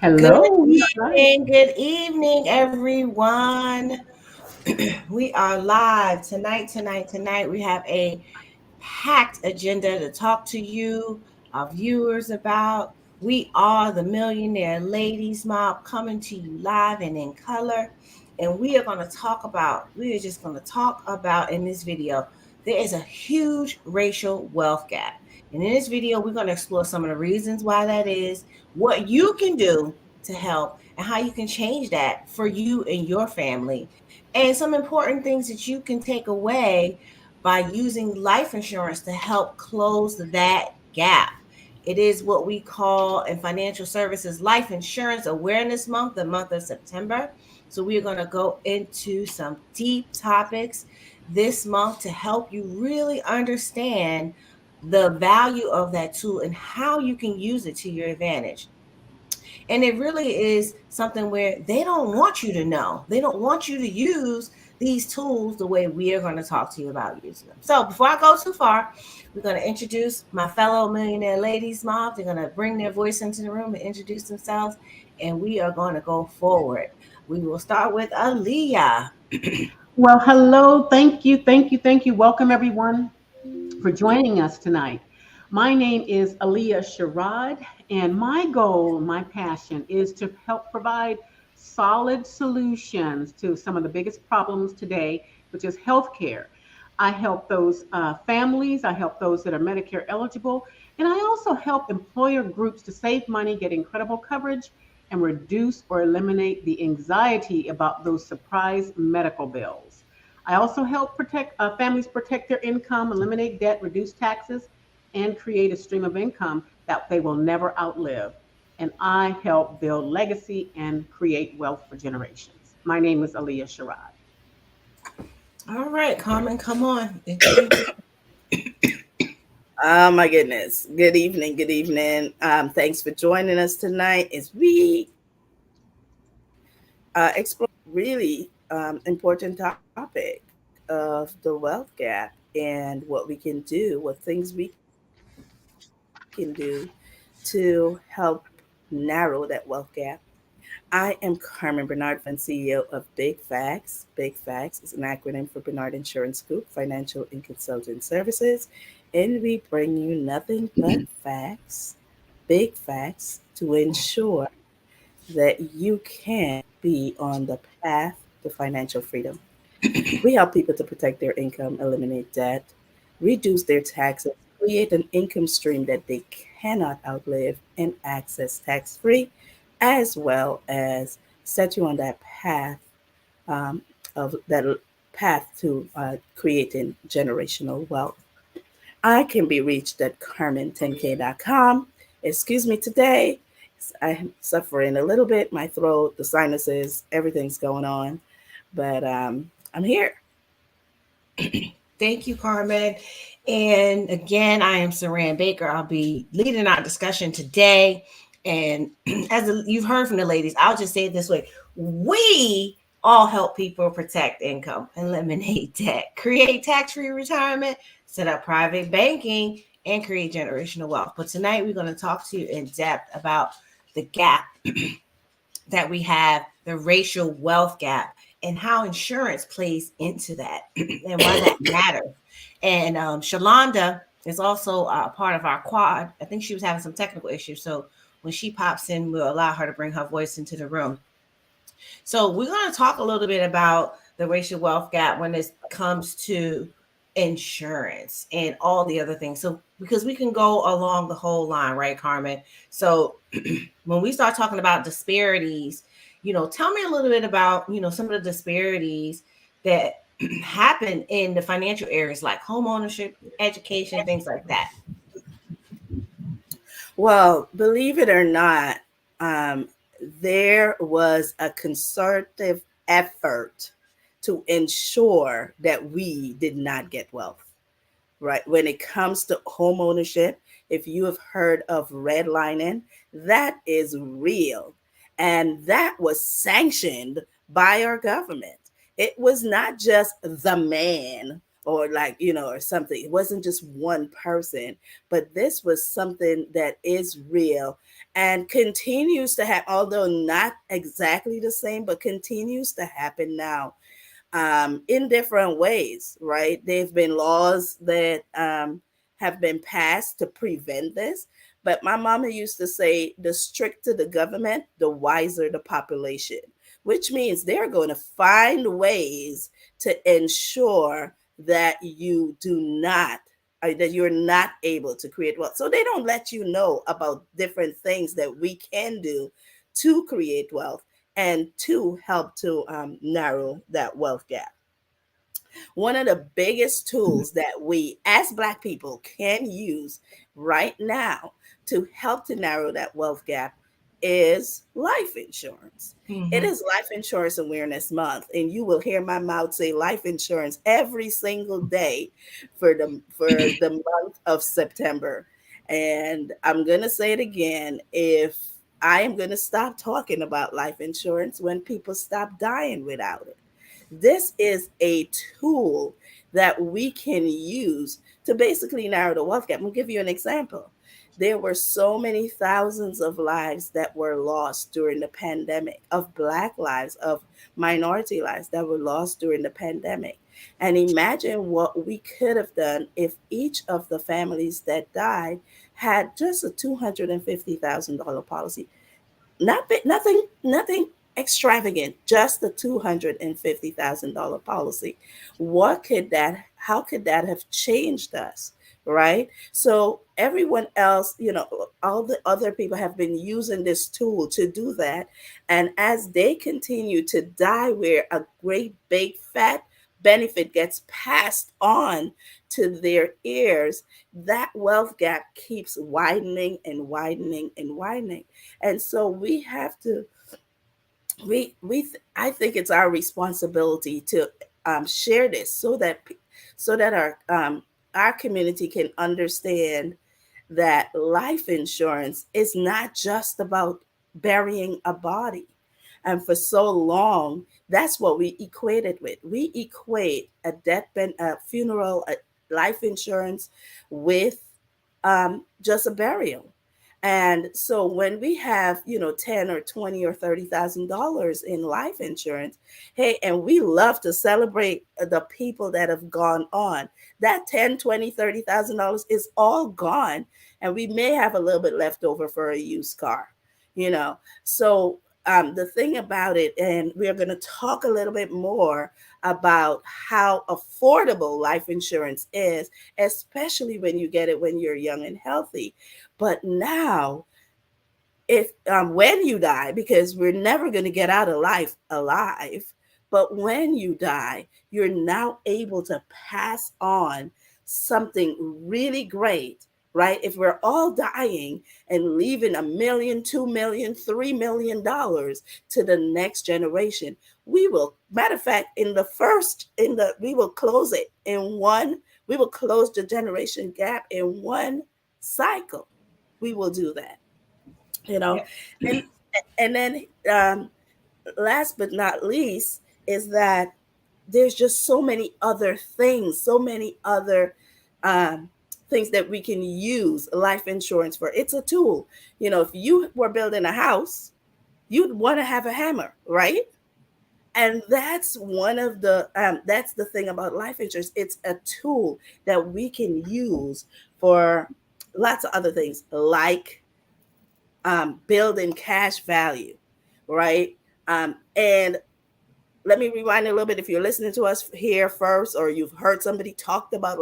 Hello. Hi. Good evening, everyone. We are live tonight. We have a packed agenda to talk to you, our viewers, about. We are the Millionaire Ladies Mob coming to you live and in color. And we are just going to talk about in this video, there is a huge racial wealth gap. And in this video, we're going to explore some of the reasons why that is, what you can do to help, and how you can change that for you and your family, and some important things that you can take away by using life insurance to help close that gap. It is what we call in financial services Life Insurance Awareness Month, the month of September. So we're going to go into some deep topics this month to help you really understand the value of that tool and how you can use it to your advantage. And it really is something where they don't want you to know. They don't want you to use these tools the way we are going to talk to you about using them. So before I go too far, we're going to introduce my fellow Millionaire Ladies Mob. They're going to bring their voice into the room and introduce themselves, and we are going to go forward. We will start with Aaliyah. Well, hello. Thank you. Thank you. Thank you. Welcome, everyone, for joining us tonight. My name is Aliyah Sherrod, and my goal, my passion is to help provide solid solutions to some of the biggest problems today, which is healthcare. I help those families, I help those that are Medicare eligible, and I also help employer groups to save money, get incredible coverage, and reduce or eliminate the anxiety about those surprise medical bills. I also help protect families protect their income, eliminate debt, reduce taxes, and create a stream of income that they will never outlive. And I help build legacy and create wealth for generations. My name is Aliyah Sherrod. All right, Carmen, come on. Introduce. Oh my goodness. Good evening. Good evening. Thanks for joining us tonight as we explore really important topic of the wealth gap and what we can do, what things we can do to help narrow that wealth gap. I am Carmen Bernard, Fund CEO of Big Facts. Big Facts is an acronym for Bernard Insurance Group, Financial and Consulting Services. And we bring you nothing but facts, big facts, to ensure that you can be on the path to financial freedom. We help people to protect their income, eliminate debt, reduce their taxes, create an income stream that they cannot outlive, and access tax free, as well as set you on that path um, of that path to creating generational wealth. I can be reached at carmen10k.com. Excuse me today. I'm suffering a little bit, my throat, the sinuses, everything's going on, but I'm here. Thank you, Carmen. And again, I am Saran Baker. I'll be leading our discussion today. And you've heard from the ladies, I'll just say it this way: we all help people protect income, eliminate debt, create tax free retirement, set up private banking, and create generational wealth. But tonight, we're going to talk to you in depth about the gap that we have, the racial wealth gap, and how insurance plays into that and why that matters. And Shalonda is also a part of our quad. I think she was having some technical issues. So when she pops in, we'll allow her to bring her voice into the room. So we're going to talk a little bit about the racial wealth gap when it comes to insurance and all the other things. So because we can go along the whole line, right, Carmen? So when we start talking about disparities, tell me a little bit about, some of the disparities that happen in the financial areas like home ownership, education, things like that. Well, believe it or not, um, there was a concerted effort to ensure that we did not get wealth, right? When it comes to home ownership, if you have heard of redlining, that is real. And that was sanctioned by our government. It was not just the man or like, or something. It wasn't just one person, but this was something that is real and continues to happen, although not exactly the same, but continues to happen now, in different ways, right? There've been laws that have been passed to prevent this. But my mama used to say, the stricter the government, the wiser the population, which means they're going to find ways to ensure that you do not, that you're not able to create wealth. So they don't let you know about different things that we can do to create wealth and to help to narrow that wealth gap. One of the biggest tools that we as Black people can use right now to help to narrow that wealth gap is life insurance. It Mm-hmm. is Life Insurance Awareness Month, and you will hear my mouth say life insurance every single day for the month of September. And I'm gonna say it again: if I am gonna stop talking about life insurance when people stop dying without it. This is a tool that we can use to basically narrow the wealth gap. I'll give you an example. There were so many thousands of lives that were lost during the pandemic, of Black lives, of minority lives that were lost during the pandemic. And imagine what we could have done if each of the families that died had just a $250,000 policy. Nothing extravagant, just the $250,000 policy. What could that, how could that have changed us? Right. So everyone else, all the other people have been using this tool to do that. And as they continue to die, where a great big fat benefit gets passed on to their heirs, that wealth gap keeps widening and widening and widening. And so we have to, I think it's our responsibility to share this so that our community can understand that life insurance is not just about burying a body. And for so long, that's what we equate it with. We equate a funeral, a life insurance with just a burial. And so when we have, 10 or 20 or $30,000 in life insurance, hey, and we love to celebrate the people that have gone on, that 10, 20, $30,000 is all gone. And we may have a little bit left over for a used car, you know. So the thing about it, and we're going to talk a little bit more about how affordable life insurance is, especially when you get it when you're young and healthy. But now, if when you die, because we're never going to get out of life alive, but when you die, you're now able to pass on something really great, right? If we're all dying and leaving a million, 2 million, $3 million to the next generation, we will, matter of fact, we will close it in one, we will close the generation gap in one cycle. We will do that, you know. Yep. and and then last but not least is that there's just so many other things, so many other um, things that we can use life insurance for. It's a tool. If you were building a house, you'd want to have a hammer, right? And that's the thing about life insurance. It's a tool that we can use for lots of other things, like building cash value, right? And let me rewind a little bit. If you're listening to us here first, or you've heard somebody talked about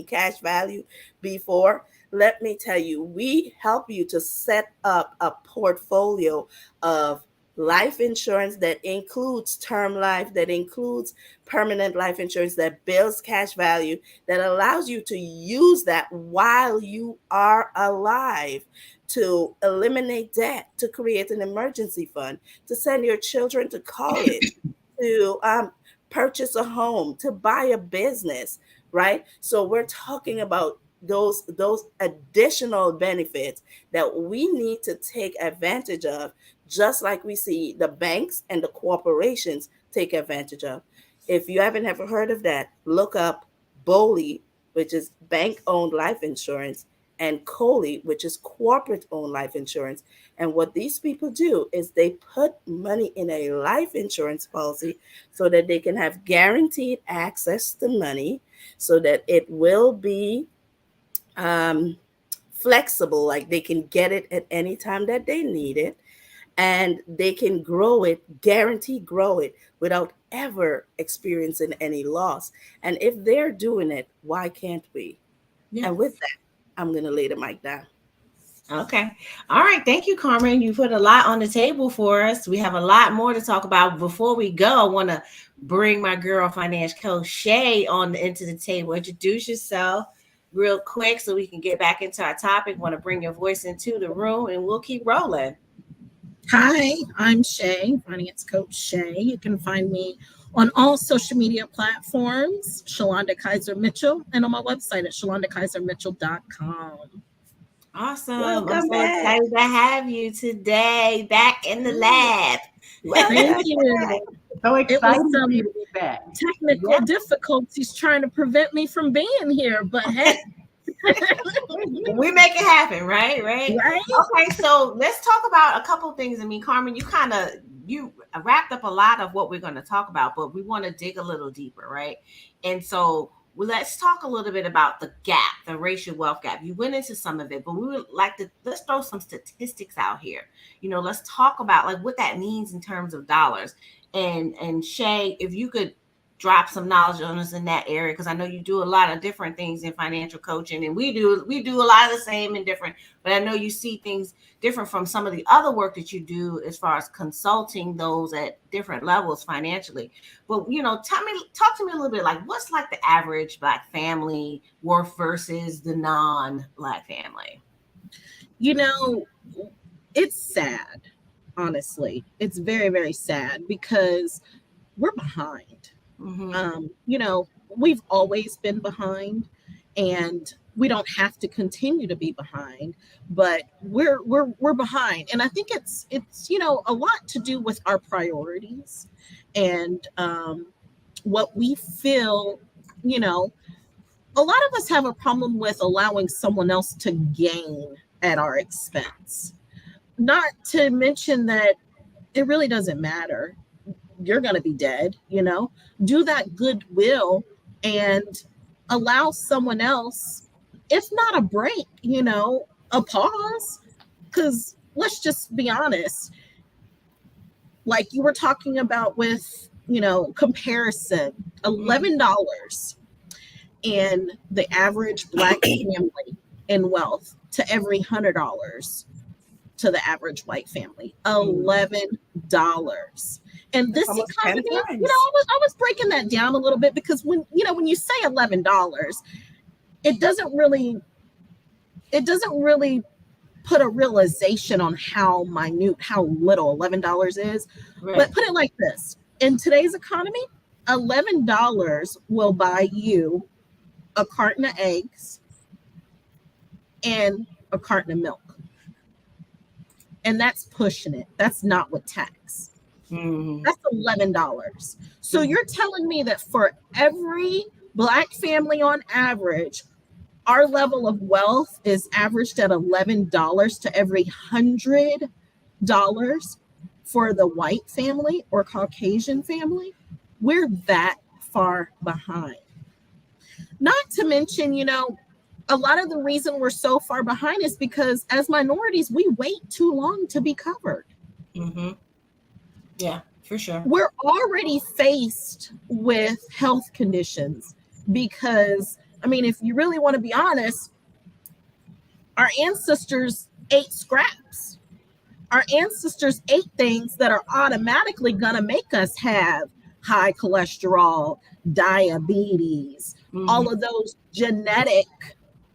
cash value before, let me tell you, we help you to set up a portfolio of life insurance that includes term life, that includes permanent life insurance, that builds cash value, that allows you to use that while you are alive, to eliminate debt, to create an emergency fund, to send your children to college, to purchase a home, to buy a business, right? So we're talking about those additional benefits that we need to take advantage of, just like we see the banks and the corporations take advantage of. If you haven't ever heard of that, look up BOLI, which is bank-owned life insurance, and COLI, which is corporate-owned life insurance. And what these people do is they put money in a life insurance policy so that they can have guaranteed access to money, so that it will be um, flexible, like they can get it at any time that they need it, and they can grow it, guarantee grow it without ever experiencing any loss. And if they're doing it, why can't we? Yeah. And with that, I'm going to lay the mic down. Okay. All right. Thank you, Carmen. You put a lot on the table for us. We have a lot more to talk about. Before we go, I want to bring my girl, financial coach Shay, into the table. Introduce yourself real quick so we can get back into our topic. Want to bring your voice into the room, and we'll keep rolling. Hi, I'm Shay, finance coach Shay. You can find me on all social media platforms, Shalonda Kaiser Mitchell, and on my website at shalondakaisermitchell.com. Awesome. Welcome I'm so back. excited to have you today back in the lab. Thank you. So It excited was for you some to be back. technical difficulties trying to prevent me from being here, but hey. We make it happen, right? Right? Okay, so let's talk about a couple of things. I mean, Carmen, you wrapped up a lot of what we're going to talk about, but we want to dig a little deeper, right? And so let's talk a little bit about the gap, the racial wealth gap. You went into some of it, but we would like to let's throw some statistics out here. Let's talk about like what that means in terms of dollars. And Shay, if you could drop some knowledge on us in that area, because I know you do a lot of different things in financial coaching, and we do a lot of the same and different, but I know you see things different from some of the other work that you do as far as consulting those at different levels financially. But talk to me a little bit, like what's like the average Black family worth versus the non-Black family? It's sad, honestly. It's very, very sad because we're behind. Mm-hmm. We've always been behind, and we don't have to continue to be behind, but we're behind. And I think it's a lot to do with our priorities and what we feel. A lot of us have a problem with allowing someone else to gain at our expense. Not to mention that it really doesn't matter. You're going to be dead, do that goodwill and allow someone else, if not a break, a pause. Because let's just be honest, like you were talking about with, comparison, $11 in the average Black family in wealth to every $100 to the average white family. $11. And this Almost economy, 10 times. I was breaking that down a little bit, because when you say $11, it doesn't really put a realization on how minute, how little $11 is. Right. But put it like this: in today's economy, $11 will buy you a carton of eggs and a carton of milk. And that's pushing it. That's not with tax. Mm-hmm. That's $11. So you're telling me that for every Black family on average, our level of wealth is averaged at $11 to every $100 for the white family or Caucasian family? We're that far behind. Not to mention, a lot of the reason we're so far behind is because as minorities, we wait too long to be covered. Mm-hmm. Yeah, for sure. We're already faced with health conditions because, if you really want to be honest, our ancestors ate scraps. Our ancestors ate things that are automatically going to make us have high cholesterol, diabetes, all of those genetic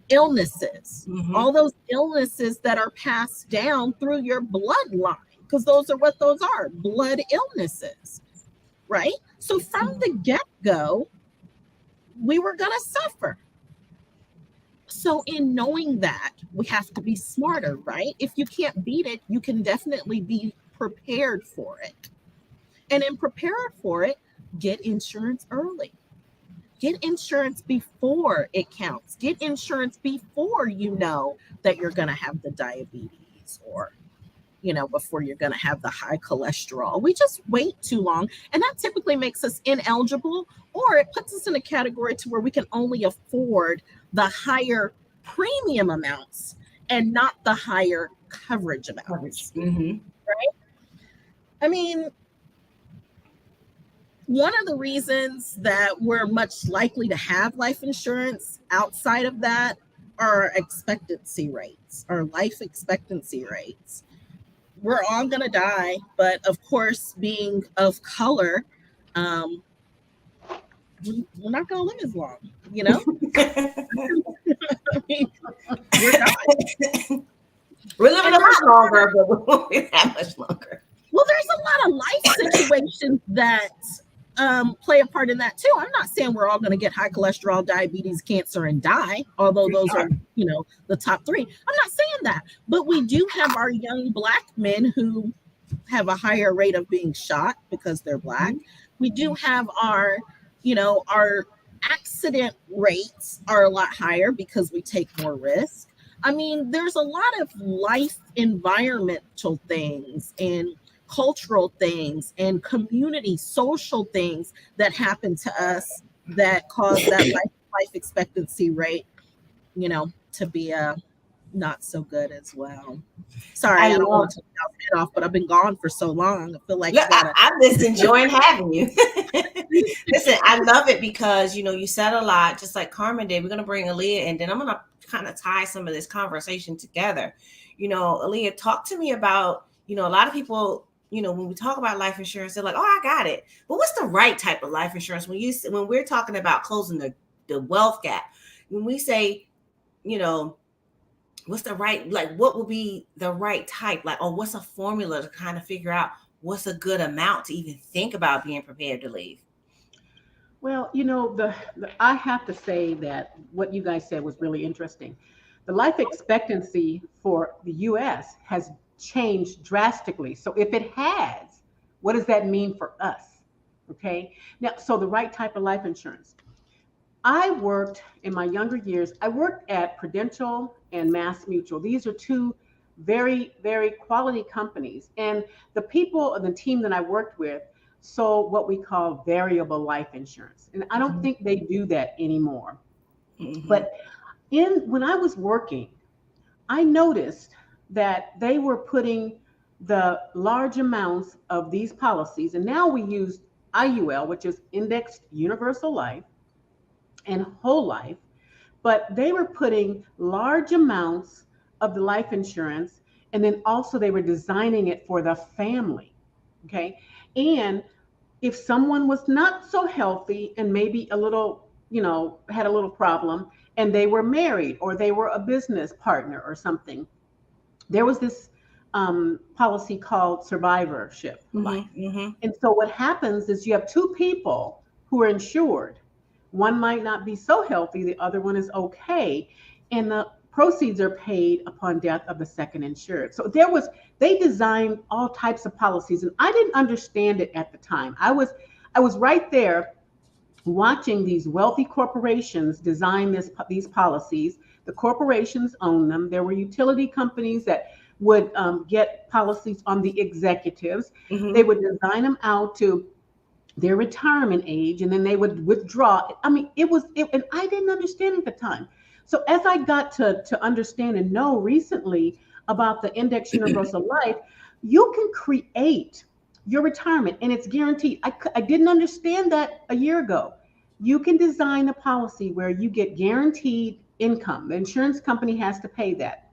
illnesses, all those illnesses that are passed down through your bloodline, because those are what those are, blood illnesses, right? So from the get-go, we were going to suffer. So in knowing that, we have to be smarter, right? If you can't beat it, you can definitely be prepared for it. And in prepared for it, get insurance early. Get insurance before it counts. Get insurance before you know that you're going to have the diabetes, or before you're going to have the high cholesterol. We just wait too long, and that typically makes us ineligible, or it puts us in a category to where we can only afford the higher premium amounts and not the higher coverage amounts. Mm-hmm. I mean, one of the reasons that we're much likely to have life insurance outside of that are expectancy rates, or life expectancy rates. We're all going to die, but of course, being of color, we're not going to live as long, I mean, we're dying. We're living a lot longer, but we won't be that much longer. Well, there's a lot of life situations that play a part in that too. I'm not saying we're all going to get high cholesterol, diabetes, cancer, and die, although those are, the top three. I'm not saying that, but we do have our young Black men who have a higher rate of being shot because they're Black. We do have our accident rates are a lot higher because we take more risk. I mean, there's a lot of life environmental things and cultural things and community social things that happen to us that cause that life expectancy rate, to be not so good as well. Sorry, I don't want to take my head off, but I've been gone for so long. I feel like I'm just enjoying having you. Listen, I love it because you said a lot, just like Carmen did. We're gonna bring Aaliyah, and then I'm gonna kind of tie some of this conversation together. Aaliyah, talk to me about a lot of people. When we talk about life insurance, they're like, "Oh, I got it." But what's the right type of life insurance when we're talking about closing the wealth gap? When we say, what's the right, like, what would be the right type, like, or what's a formula to kind of figure out what's a good amount to even think about being prepared to leave? Well, I have to say that what you guys said was really interesting. The life expectancy for the U.S. has changed drastically. So if it has, what does that mean for us? Okay. Now, so the right type of life insurance. I worked in my younger years, I worked at Prudential and Mass Mutual. These are two very, very quality companies. And the people and the team that I worked with sold what we call variable life insurance. And I don't think they do that anymore. But when I was working, I noticed that they were putting the large amounts of these policies, and now we use IUL, which is indexed universal life, and whole life, but they were putting large amounts of the life insurance, and then also they were designing it for the family. Okay. And if someone was not so healthy and maybe a little, had a little problem, and they were married or they were a business partner or something, there was this policy called survivorship life. And so what happens is you have two people who are insured. One might not be so healthy, the other one is okay, and the proceeds are paid upon death of the second insured. So they designed all types of policies, and I didn't understand it at the time. I was right there watching these wealthy corporations design these policies. The corporations own them. There were utility companies that would get policies on the executives. They would design them out to their retirement age, and then they would withdraw. I mean, and I didn't understand at the time. So as I got to understand and know recently about the Index Universal Life, you can create your retirement and it's guaranteed. I didn't understand that a year ago. You can design a policy where you get guaranteed income. The insurance company has to pay that,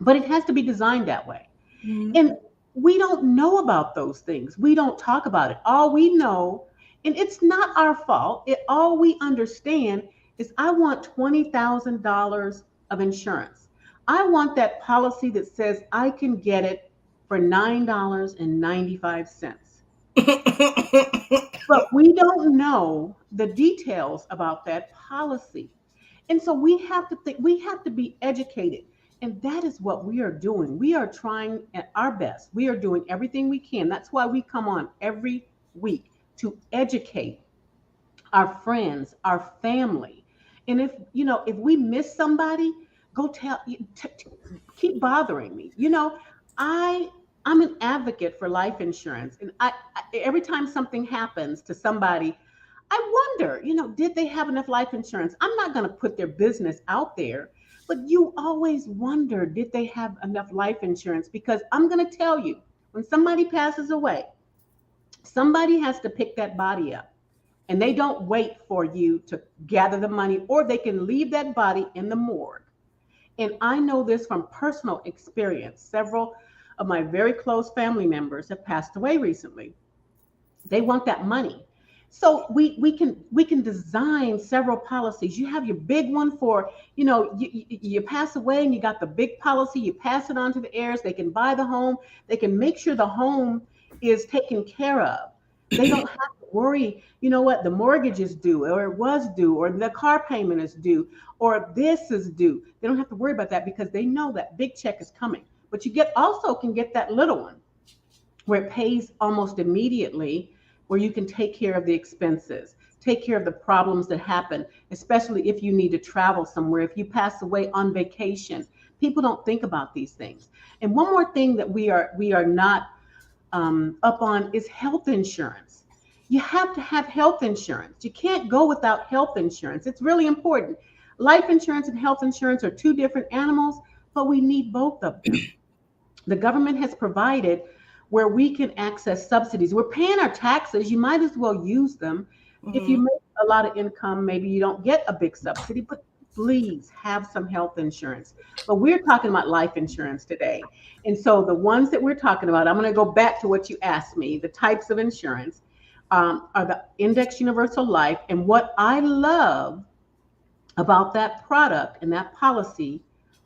but it has to be designed that way. And we don't know about those things. We don't talk about it. All we know, and it's not our fault, all we understand is I want $20,000 of insurance. I want that policy that says I can get it for $9.95. But we don't know the details about that policy. And so we have to think, we have to be educated. And that is what we are doing. We are trying at our best. We are doing everything we can. That's why we come on every week to educate our friends, our family. And if, if we miss somebody, go tell, keep bothering me. I, I'm an advocate for life insurance. And every time something happens to somebody, I wonder, did they have enough life insurance? I'm not going to put their business out there, but you always wonder, did they have enough life insurance? Because I'm going to tell you, when somebody passes away, somebody has to pick that body up, and they don't wait for you to gather the money, or they can leave that body in the morgue. And I know this from personal experience. Several of my very close family members have passed away recently. They want that money. So we can design several policies. You have your big one for, you pass away and you got the big policy, you pass it on to the heirs, they can buy the home, they can make sure the home is taken care of. They don't have to worry, what, the mortgage is due, or it was due, or the car payment is due, or this is due. They don't have to worry about that because they know that big check is coming. But you also can get that little one where it pays almost immediately, where you can take care of the expenses, take care of the problems that happen, especially if you need to travel somewhere, if you pass away on vacation. People don't think about these things. And one more thing that we are not up on is health insurance. You have to have health insurance. You can't go without health insurance. It's really important. Life insurance and health insurance are two different animals, but we need both of them. The government has provided where we can access subsidies. We're paying our taxes. You might as well use them. If you make a lot of income, maybe you don't get a big subsidy, but please have some health insurance. But we're talking about life insurance today. And so the ones that we're talking about, I'm going to go back to what you asked me. The types of insurance are the Index Universal Life. And what I love about that product and that policy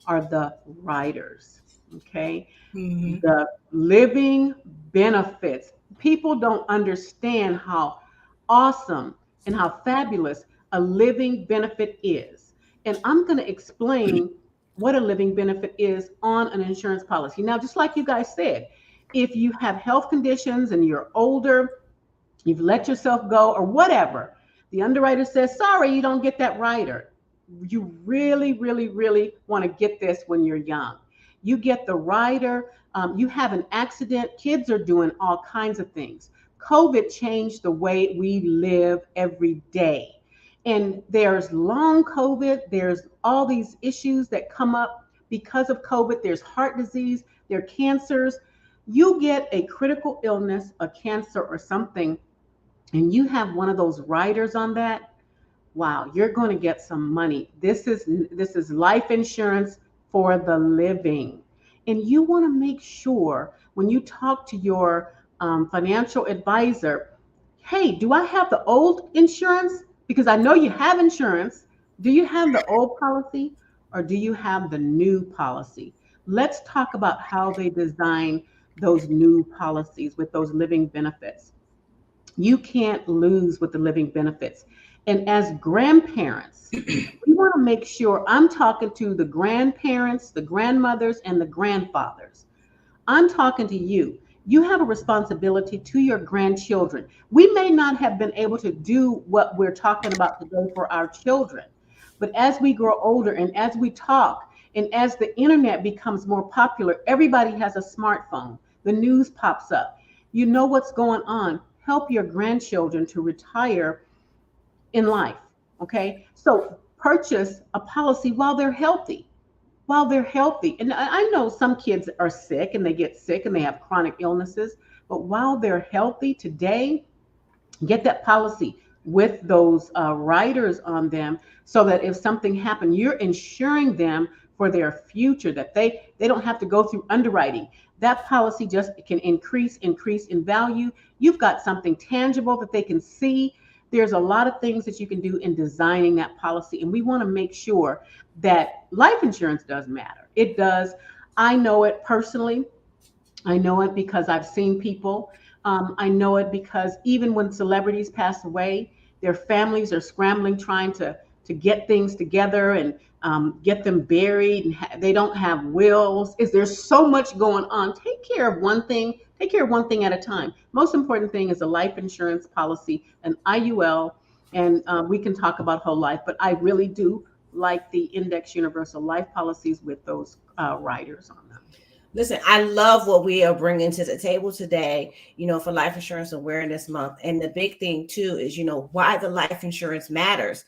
are the riders. Okay. The living benefits. People don't understand how awesome and how fabulous a living benefit is. And I'm going to explain what a living benefit is on an insurance policy. Now, just like you guys said, if you have health conditions and you're older, you've let yourself go or whatever, the underwriter says, sorry, you don't get that rider. You really, really, really want to get this when you're young. You get the rider. You have an accident. Kids are doing all kinds of things. COVID changed the way we live every day. And there's long COVID. There's all these issues that come up because of COVID. There's heart disease. There are cancers. You get a critical illness, a cancer or something, and you have one of those riders on that. Wow, you're going to get some money. This is life insurance for the living. And you want to make sure when you talk to your financial advisor, hey, do I have the old insurance? Because I know you have insurance. Do you have the old policy or do you have the new policy? Let's talk about how they design those new policies with those living benefits. You can't lose with the living benefits. And as grandparents, we want to make sure, I'm talking to the grandparents, the grandmothers, and the grandfathers. I'm talking to you. You have a responsibility to your grandchildren. We may not have been able to do what we're talking about today for our children, but as we grow older and as we talk and as the internet becomes more popular, everybody has a smartphone. The news pops up. You know what's going on. Help your grandchildren to retire in life. Okay. So purchase a policy while they're healthy. While they're healthy. And I know some kids are sick and they get sick and they have chronic illnesses, but while they're healthy today, get that policy with those riders on them so that if something happened, you're insuring them for their future, that they don't have to go through underwriting. That policy just can increase in value. You've got something tangible that they can see. There's a lot of things that you can do in designing that policy. And we want to make sure that life insurance does matter. It does. I know it personally. I know it because I've seen people. I know it because even when celebrities pass away, their families are scrambling, trying to get things together and get them buried. And they don't have wills. There's so much going on. Take care of one thing. Take care of one thing at a time. Most important thing is a life insurance policy, an IUL, And we can talk about whole life, but I really do like the index universal life policies with those riders on them. Listen, I love what we are bringing to the table today, for Life Insurance Awareness Month. And the big thing, too, is, why the life insurance matters.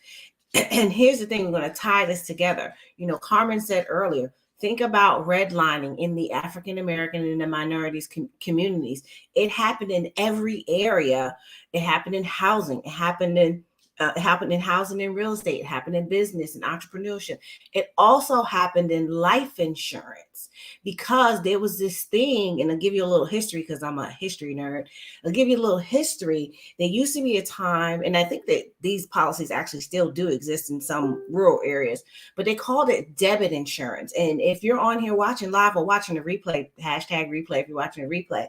And here's the thing, we're going to tie this together. Carmen said earlier, think about redlining in the African American and the minorities communities. It happened in every area. It happened in housing. It happened in housing and real estate. It happened in business and entrepreneurship. It also happened in life insurance, because there was this thing, and I'll give you a little history because I'm a history nerd. I'll give you a little history. There used to be a time, and I think that these policies actually still do exist in some rural areas, but they called it debit insurance. And if you're on here watching live or watching the replay, hashtag replay if you're watching a replay,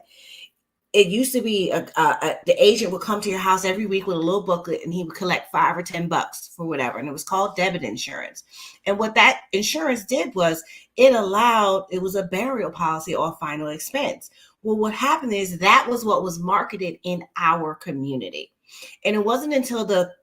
it used to be the agent would come to your house every week with a little booklet, and he would collect $5 or $10 for whatever. And it was called debit insurance. And what that insurance did was it was a burial policy or a final expense. Well, what happened is that was what was marketed in our community. And it wasn't until the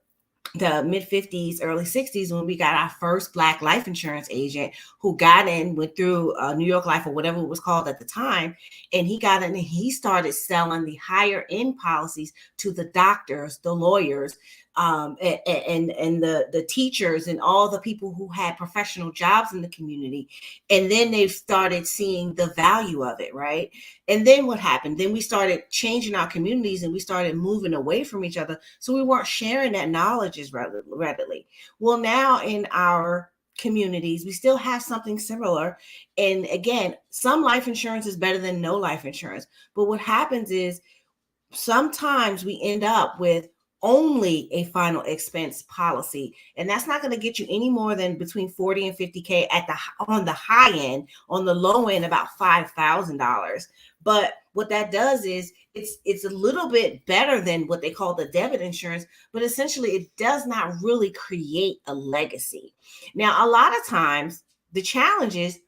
mid 50s, early 60s, when we got our first Black life insurance agent who went through New York Life or whatever it was called at the time. And he got in and he started selling the higher end policies to the doctors, the lawyers, and the teachers and all the people who had professional jobs in the community. And then they started seeing the value of it, right? And then what happened? Then we started changing our communities and we started moving away from each other. So we weren't sharing that knowledge as readily. Well, now in our communities, we still have something similar. And again, some life insurance is better than no life insurance. But what happens is sometimes we end up with only a final expense policy, and that's not going to get you any more than between 40 and 50K on the high end. On the low end, about $5,000. But what that does is it's a little bit better than what they call the debit insurance, but essentially it does not really create a legacy. Now, a lot of times the challenge is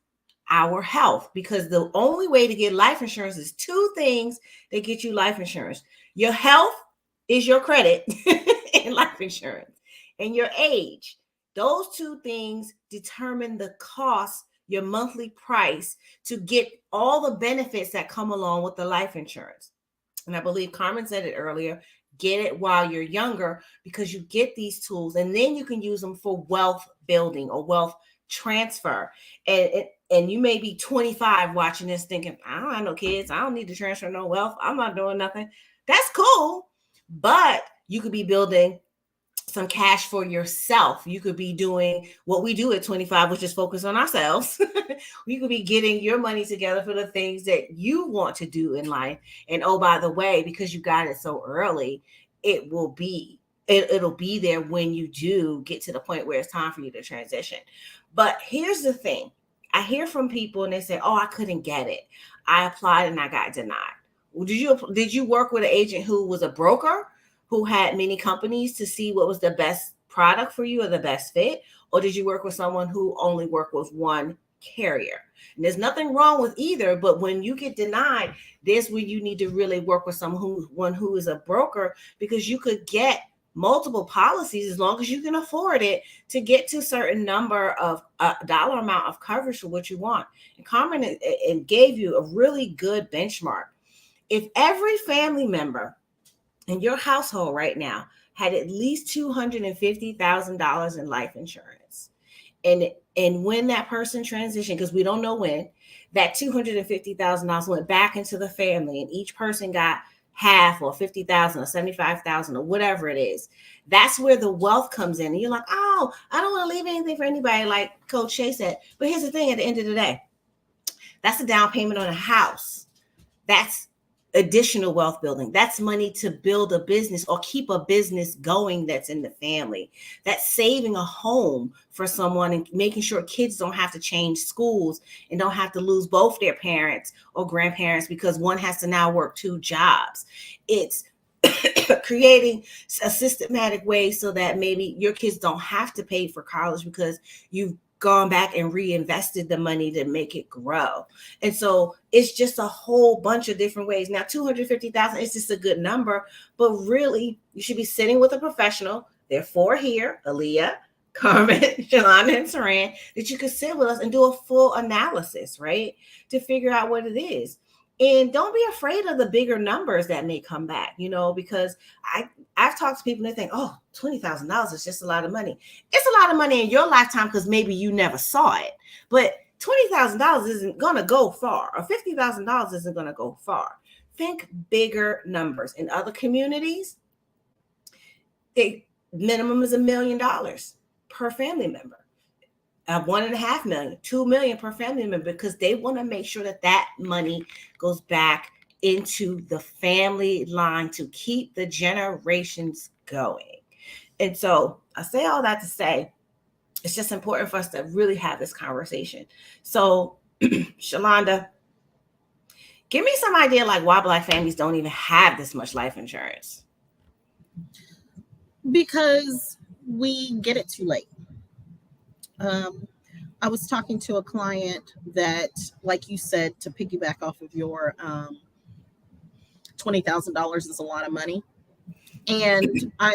our health, because the only way to get life insurance is two things that get you life insurance. Your health is your credit in life insurance, and your age. Those two things determine the cost, your monthly price, to get all the benefits that come along with the life insurance. And I believe Carmen said it earlier, get it while you're younger, because you get these tools and then you can use them for wealth building or wealth transfer. And you may be 25 watching this thinking, I don't have no kids, I don't need to transfer no wealth, I'm not doing nothing. That's cool. But you could be building some cash for yourself. You could be doing what we do at 25, which is focus on ourselves. You could be getting your money together for the things that you want to do in life. And oh, by the way, because you got it so early, it'll be there when you do get to the point where it's time for you to transition. But here's the thing. I hear from people and they say, oh, I couldn't get it. I applied and I got denied. Did you work with an agent who was a broker, who had many companies to see what was the best product for you or the best fit? Or did you work with someone who only worked with one carrier? And there's nothing wrong with either, but when you get denied, there's where you need to really work with someone who is a broker, because you could get multiple policies as long as you can afford it to get to a certain number of dollar amount of coverage for what you want. And Carmen gave you a really good benchmark. If every family member in your household right now had at least $250,000 in life insurance, and when that person transitioned, because we don't know when, that $250,000 went back into the family, and each person got half or 50,000 or 75,000 or whatever it is, that's where the wealth comes in. And you're like, oh, I don't want to leave anything for anybody, like Coach Shay said. But here's the thing, at the end of the day, that's a down payment on a house. That's additional wealth building. That's money to build a business or keep a business going that's in the family. That's saving a home for someone and making sure kids don't have to change schools and don't have to lose both their parents or grandparents because one has to now work two jobs. It's creating a systematic way so that maybe your kids don't have to pay for college because you've gone back and reinvested the money to make it grow. And so it's just a whole bunch of different ways. Now, 250,000 is just a good number, but really you should be sitting with a professional. There are 4 here, Aaliyah, Carmen, Shalonda, and Saran, that you could sit with us and do a full analysis, right? To figure out what it is. And don't be afraid of the bigger numbers that may come back, because I've talked to people and they think, oh, $20,000 is just a lot of money. It's a lot of money in your lifetime because maybe you never saw it. But $20,000 isn't going to go far, or $50,000 isn't going to go far. Think bigger numbers. In other communities, the minimum is $1 million per family member. 1.5 million, 2 million per family member, because they want to make sure that money goes back into the family line to keep the generations going. And so I say all that to say, it's just important for us to really have this conversation. So, Shalonda, give me some idea like why Black families don't even have this much life insurance. Because we get it too late. I was talking to a client that, like you said, to piggyback off of your $20,000 is a lot of money. And I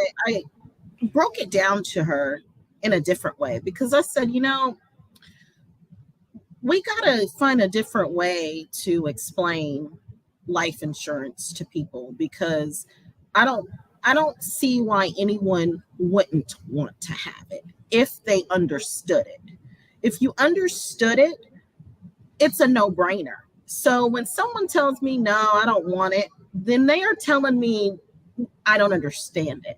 broke it down to her in a different way, because I said, we got to find a different way to explain life insurance to people, because I don't see why anyone wouldn't want to have it if they understood it. If you understood it, it's a no-brainer. So when someone tells me, no, I don't want it, then they are telling me I don't understand it.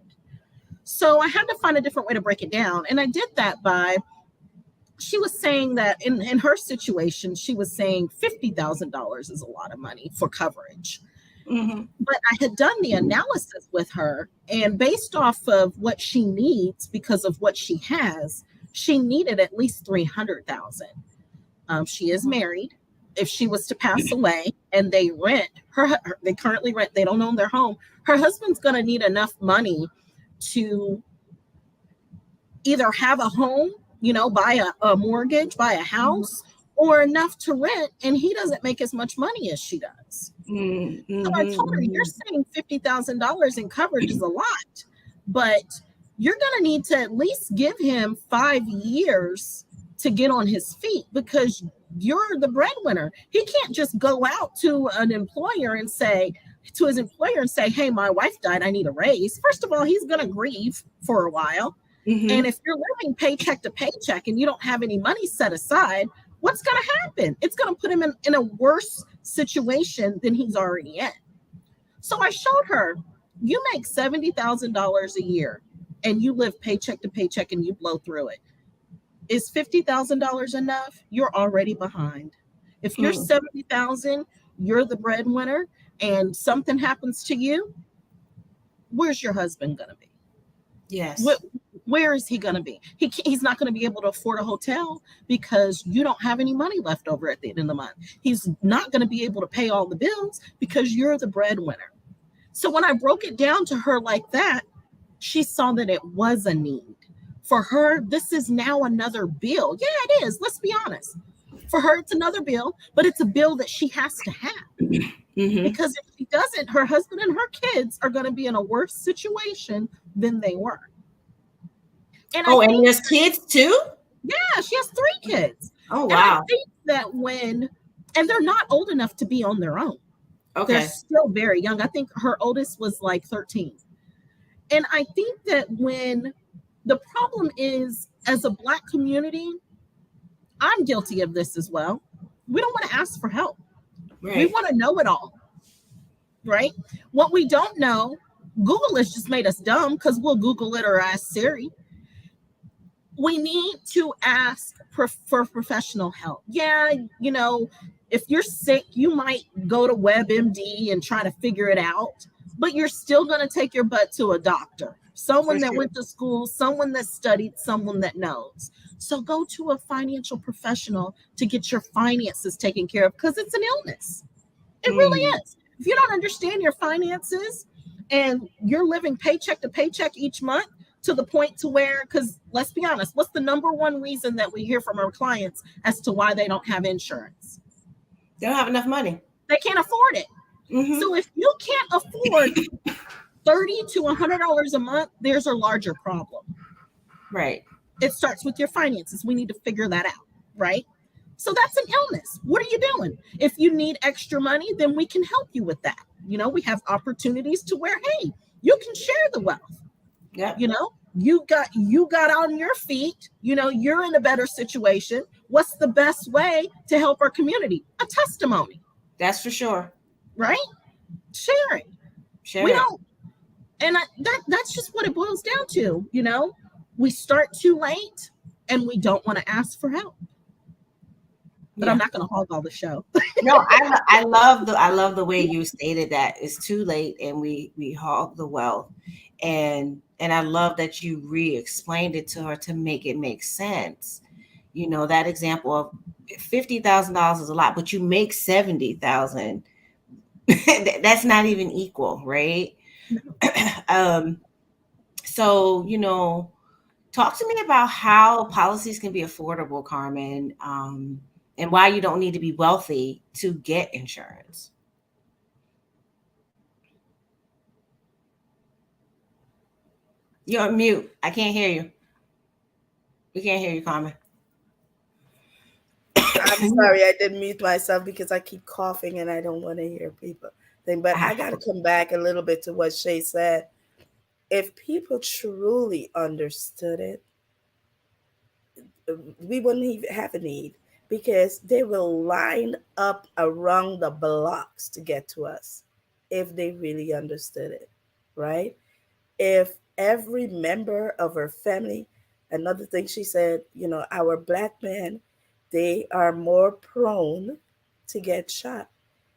So I had to find a different way to break it down. And I did that by, she was saying that in her situation, she was saying $50,000 is a lot of money for coverage. Mm-hmm. But I had done the analysis with her, and based off of what she needs, because of what she has, she needed at least $300,000. She is married. If she was to pass away and they rent, they currently rent, they don't own their home, her husband's going to need enough money to either have a home, buy a mortgage, buy a house, or enough to rent, and he doesn't make as much money as she does. Mm-hmm. So I told her, you're saying $50,000 in coverage is a lot, but you're going to need to at least give him 5 years to get on his feet, because you're the breadwinner. He can't just go out to his employer and say, hey, my wife died, I need a raise. First of all, he's going to grieve for a while. Mm-hmm. And if you're living paycheck to paycheck and you don't have any money set aside, what's going to happen? It's going to put him in a worse situation than he's already in. So I showed her, you make $70,000 a year and you live paycheck to paycheck and you blow through it. Is $50,000 enough? You're already behind. If you're $70,000, you're the breadwinner, and something happens to you, where's your husband going to be? Yes. Where is he going to be? He's not going to be able to afford a hotel because you don't have any money left over at the end of the month. He's not going to be able to pay all the bills because you're the breadwinner. So when I broke it down to her like that, she saw that it was a need. For her, this is now another bill. Yeah, it is. Let's be honest. For her, it's another bill, but it's a bill that she has to have. Mm-hmm. Because if she doesn't, her husband and her kids are going to be in a worse situation than they were. And and there's kids too? Yeah, she has 3 kids. Oh, wow. And I think that and they're not old enough to be on their own. Okay. They're still very young. I think her oldest was like 13. And I think that when the problem is, as a Black community, I'm guilty of this as well. We don't want to ask for help. Right. We want to know it all. Right? What we don't know, Google has just made us dumb because we'll Google it or ask Siri. We need to ask for professional help. Yeah, if you're sick, you might go to WebMD and try to figure it out, but you're still going to take your butt to a doctor. Someone that went to school, someone that studied, someone that knows. So go to a financial professional to get your finances taken care of, because it's an illness. It really is. If you don't understand your finances and you're living paycheck to paycheck each month to the point to where, because let's be honest, what's the number one reason that we hear from our clients as to why they don't have insurance? They don't have enough money. They can't afford it. Mm-hmm. So if you can't afford $30 to $100 a month, there's a larger problem. Right. It starts with your finances. We need to figure that out, right? So that's an illness. What are you doing? If you need extra money, then we can help you with that. We have opportunities to where, hey, you can share the wealth. Yep. You got on your feet. You're in a better situation. What's the best way to help our community? A testimony. That's for sure. Right? Share it. Share We it. don't, and that's just what it boils down to. We start too late and we don't want to ask for help. But I'm not going to hog all the show. No, I love the way you stated that. It's too late and we hog the wealth. And I love that you re-explained it to her to make it make sense. That example of $50,000 is a lot, but you make 70,000. That's not even equal, right? So, talk to me about how policies can be affordable, Carmen, and why you don't need to be wealthy to get insurance. You're on mute. I can't hear you. We can't hear you, Carmen. I'm sorry, I didn't mute myself because I keep coughing and I don't want to hear people think. But I got to come back a little bit to what Shay said. If people truly understood it, we wouldn't even have a need, because they will line up around the blocks to get to us if they really understood it, right? If every member of our family, another thing she said, our Black men, they are more prone to get shot.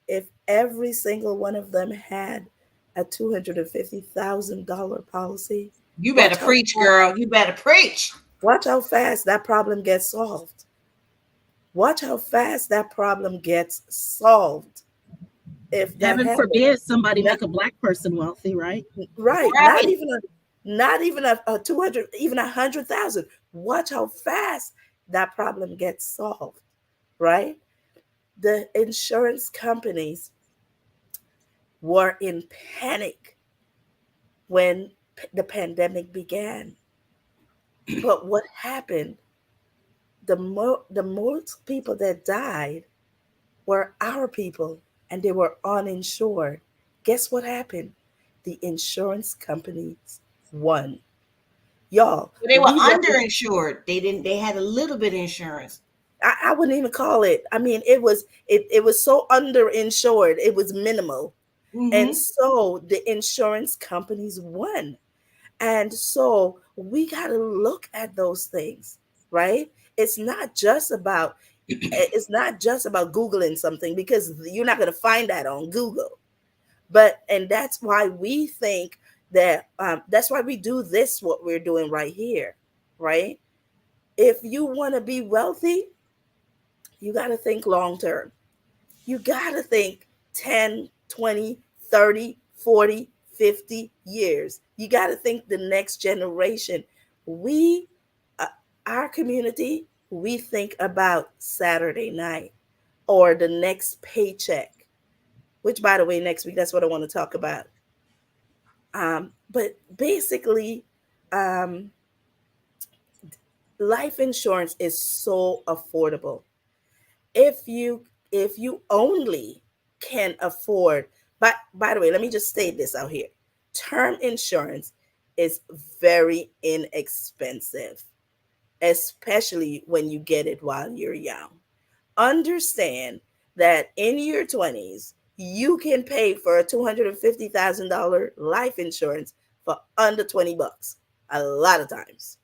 If every single one of them had a $250,000 policy, you better preach, girl. You better preach. Watch how fast that problem gets solved. Watch how fast that problem gets solved. If that Heaven forbid somebody make a Black person wealthy, right? Right. Not even a 200, even 100,000. Watch how fast that problem gets solved, right? The insurance companies were in panic when the pandemic began. But what happened? The most people that died were our people, and they were uninsured. Guess what happened? The insurance companies won. Y'all, they were underinsured. They had a little bit of insurance. I wouldn't even call it. I mean, it was so underinsured. It was minimal. Mm-hmm. And so the insurance companies won. And so we got to look at those things, right? It's not just about Googling something, because you're not going to find that on Google. And that's why we think that that's why we do this, what we're doing right here, right? If you want to be wealthy, you got to think long term. You got to think 10, 20, 30, 40, 50 years. You got to think the next generation. Our community, we think about Saturday night or the next paycheck, which, by the way, next week, that's what I want to talk about. But basically, life insurance is so affordable. If you only can afford, but by the way, let me just state this out here. Term insurance is very inexpensive, especially when you get it while you're young. Understand that in your 20s, you can pay for a $250,000 life insurance for under $20 a lot of times.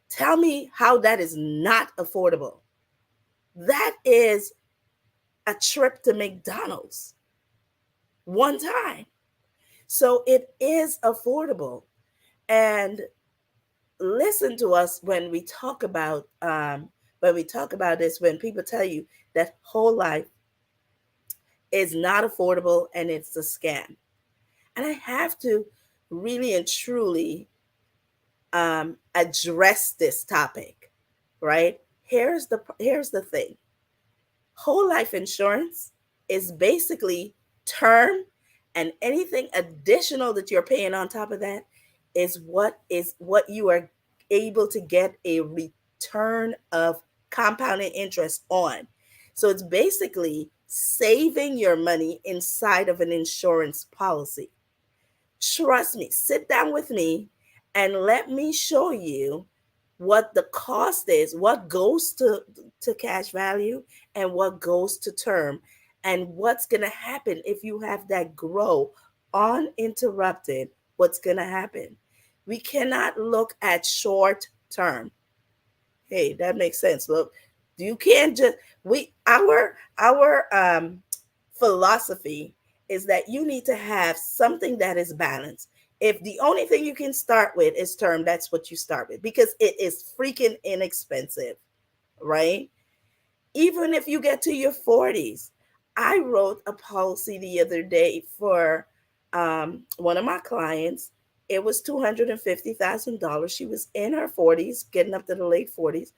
Tell me how that is not affordable. That is a trip to McDonald's one time. So it is affordable. And listen to us when we talk about this, when people tell you that whole life is not affordable and it's a scam. And I have to really and truly address this topic, right? Here's the thing. Whole life insurance is basically term And anything additional that you're paying on top of that is what you are able to get a return of compounded interest on. So it's basically saving your money inside of an insurance policy. Trust me, sit down with me and let me show you what the cost is, what goes to cash value and what goes to term, and what's going to happen if you have that grow uninterrupted. What's going to happen? We cannot look at short term. Hey, that makes sense. Look, you can't just we our philosophy is that you need to have something that is balanced. If the only thing you can start with is term, that's what you start with because it is freaking inexpensive, right? Even if you get to your 40s. I wrote a policy the other day for one of my clients. It was $250,000. She was in her 40s, getting up to the late 40s.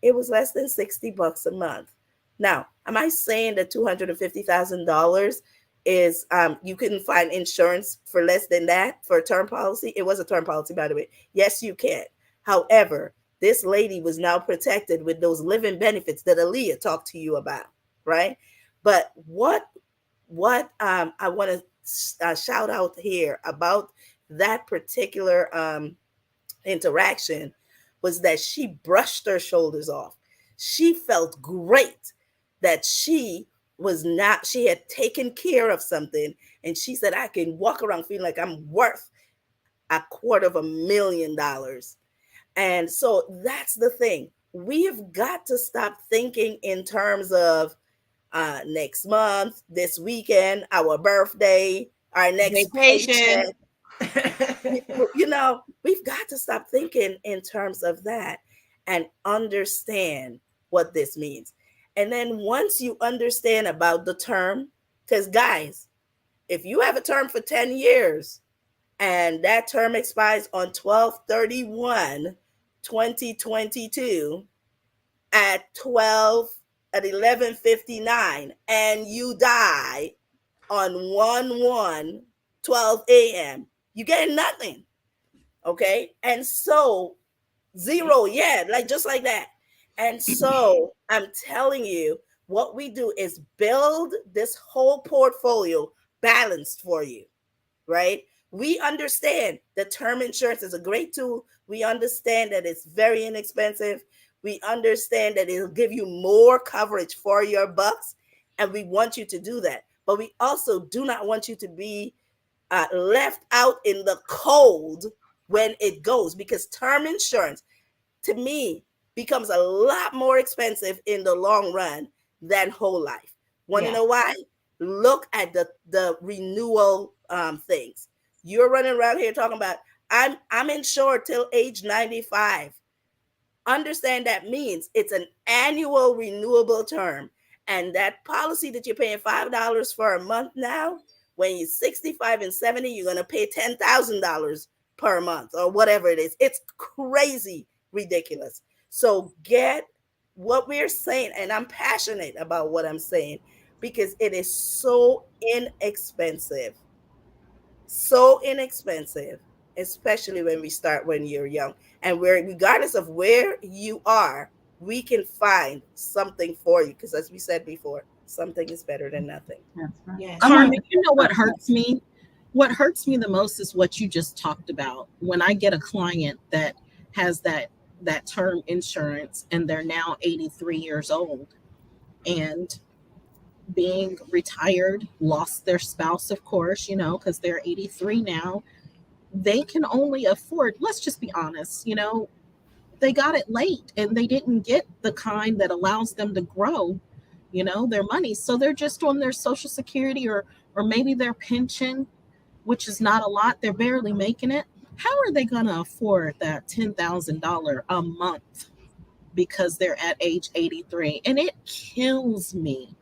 It was less than $60 a month. Now, am I saying that $250,000 is you couldn't find insurance for less than that for a term policy? It was a term policy, by the way. Yes, you can. However, this lady was now protected with those living benefits that Aaliyah talked to you about, right? But what I want to shout out here about that particular interaction was that she brushed her shoulders off. She felt great that she had taken care of something, and she said, I can walk around feeling like I'm worth $250,000. And so that's the thing. We have got to stop thinking in terms of next month, this weekend, our birthday, our next Vacation. paycheck. We've got to stop thinking in terms of that and understand what this means. And then once you understand about the term, because guys, if you have a term for 10 years and that term expires on 12/31/2022 at 11:59 and you die on 1/1/12 a.m., you get nothing. Okay. And so zero, yeah, like just like that. And so I'm telling you, what we do is build this whole portfolio balanced for you, right? We understand that term insurance is a great tool. We understand that it's very inexpensive. We understand that it'll give you more coverage for your bucks, and we want you to do that. But we also do not want you to be left out in the cold when it goes, because term insurance, to me, becomes a lot more expensive in the long run than whole life. Want to know why? Look at the renewal things. You're running around here talking about I'm insured till age 95. Understand that means it's an annual renewable term. And that policy that you're paying $5 for a month now, when you're 65 and 70, you're going to pay $10,000 per month or whatever it is. It's crazy ridiculous. So get what we're saying, and I'm passionate about what I'm saying because it is so inexpensive. So inexpensive, especially when we start when you're young. And where regardless of where you are, we can find something for you. Because as we said before, something is better than nothing. That's right. Yes. Carmen, you know what hurts me? What hurts me the most is what you just talked about. When I get a client that has that term insurance and they're now 83 years old and being retired, lost their spouse, of course, because they're 83 now, they can only afford, let's just be honest, they got it late and they didn't get the kind that allows them to grow, their money. So they're just on their Social Security or maybe their pension, which is not a lot. They're barely making it. How are they going to afford that $10,000 a month because they're at age 83? And it kills me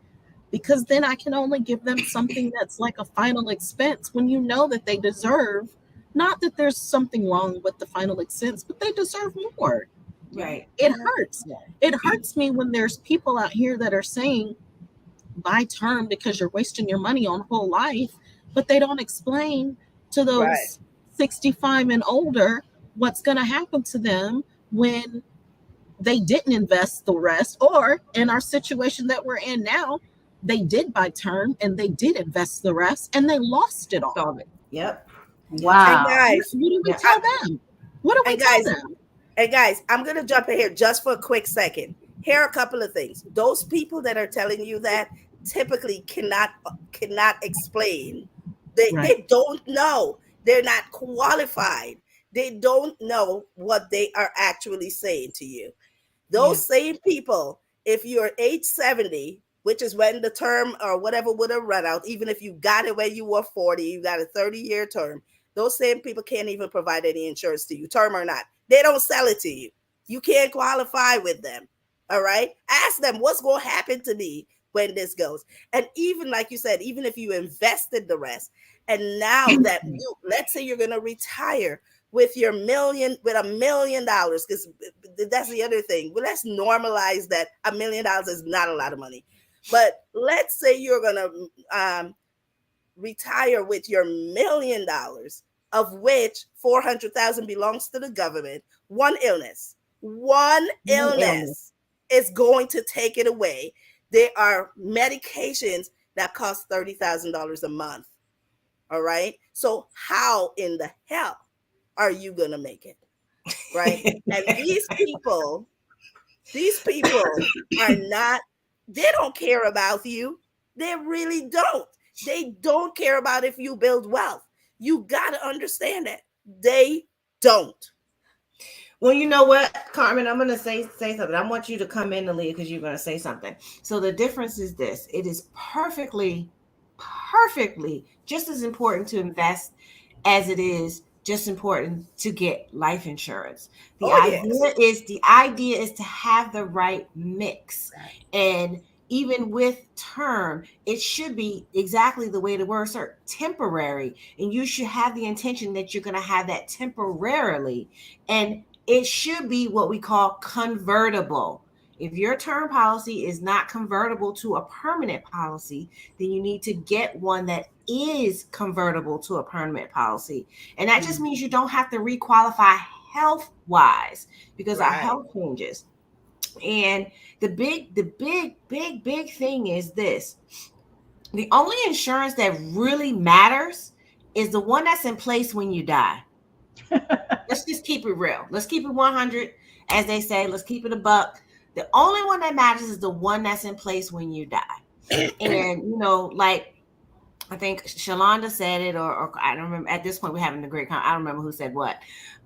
because then I can only give them something that's like a final expense when you know that they deserve, not that there's something wrong with the final expense, but they deserve more. Right. It hurts. It hurts me when there's people out here that are saying buy term because you're wasting your money on whole life. but they don't explain to Right. those 65 and older what's going to happen to them when they didn't invest the rest, or in our situation that we're in now, they did buy term and they did invest the rest and they lost it all. Solve it. Yep. Yep. And Wow. guys, What do we Yep. tell them? What do we and tell guys, them? And guys, I'm going to jump in here just for a quick second. Here are a couple of things. Those people that are telling you that typically cannot explain. Right. They don't know. They're not qualified. They don't know what they are actually saying to you. Yeah. Those same people, if you're age 70, which is when the term or whatever would have run out, even if you got it when you were 40, you got a 30-year term, those same people can't even provide any insurance to you, term or not. They don't sell it to you. You can't qualify with them. All right. Ask them what's going to happen to me when this goes. And even like you said, even if you invested the rest, and now that you, let's say you're going to retire with your million, with $1 million, because that's the other thing. Well, let's normalize that $1 million is not a lot of money. But let's say you're going to retire with your $1 million, of which 400,000 belongs to the government. One illness is going to take it away. There are medications that cost $30,000 a month. All right. So how in the hell are you going to make it? Right. And these people are not, they don't care about you. They really don't. They don't care about if you build wealth. You got to understand that. They don't. Well, you know what, Carmen, I'm going to say something. I want you to come in, Aaliyah, because you're going to say something. So the difference is this. It is perfectly just as important to invest as it is just important to get life insurance. The idea is to have the right mix. And even with term, it should be exactly the way the words are, temporary. And you should have the intention that you're going to have that temporarily. And it should be what we call convertible. If your term policy is not convertible to a permanent policy, then you need to get one that is convertible to a permanent policy. And that just means you don't have to requalify health-wise, because our health changes. And the big thing is this. The only insurance that really matters is the one that's in place when you die. Let's just keep it real. Let's keep it 100, as they say. Let's keep it a buck. The only one that matters is the one that's in place when you die. And, like, I think Shalonda said it, or I don't remember. At this point, we're having a great I don't remember who said what.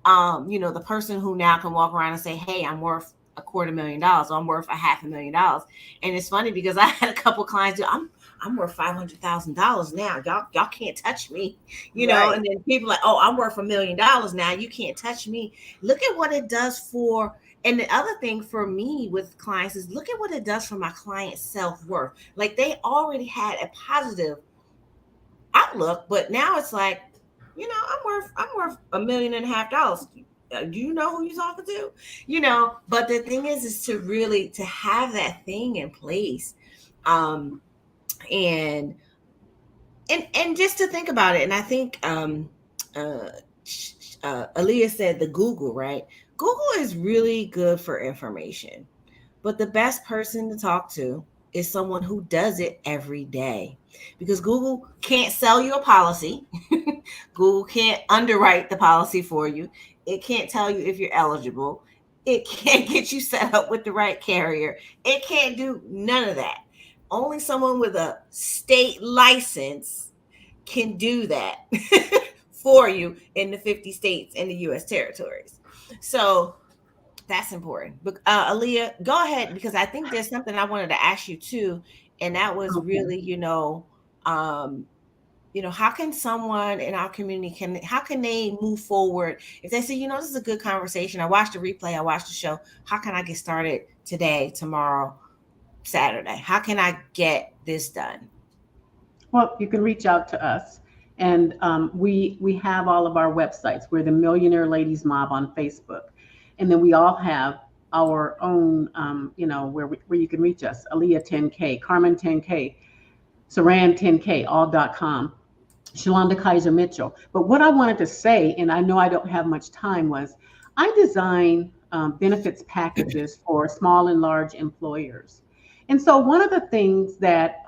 The person who now can walk around and say, hey, I'm worth $250,000, or I'm worth $500,000. And it's funny because I had a couple clients do, I'm worth $500,000 now. Y'all can't touch me, know. And then people like, oh, I'm worth $1 million now. You can't touch me. Look at what it does for. And the other thing for me with clients is look at what it does for my client's self-worth. Like, they already had a positive outlook, but now it's like, I'm worth $1.5 million. Do you know who you're talking to? But the thing is to really to have that thing in place, and just to think about it. And I think Aaliyah said the Google, right? Google is really good for information, but the best person to talk to is someone who does it every day, because Google can't sell you a policy. Google can't underwrite the policy for you. It can't tell you if you're eligible. It can't get you set up with the right carrier. It can't do none of that. Only someone with a state license can do that for you in the 50 states and the U.S. territories. So that's important. But Aaliyah, go ahead, because I think there's something I wanted to ask you too, and that was really, how can someone in our community how can they move forward if they say, this is a good conversation. I watched the replay. I watched the show. How can I get started today, tomorrow, Saturday? How can I get this done? Well, you can reach out to us, and we have all of our websites. We're the Millionaire Ladies Mob on Facebook, and then we all have our own, where you can reach us. Aaliyah 10K, Carmen 10K, Saran 10K, all.com. Shalonda Kaiser Mitchell. But what I wanted to say, and I know I don't have much time, was I design benefits packages for small and large employers. And so one of the things that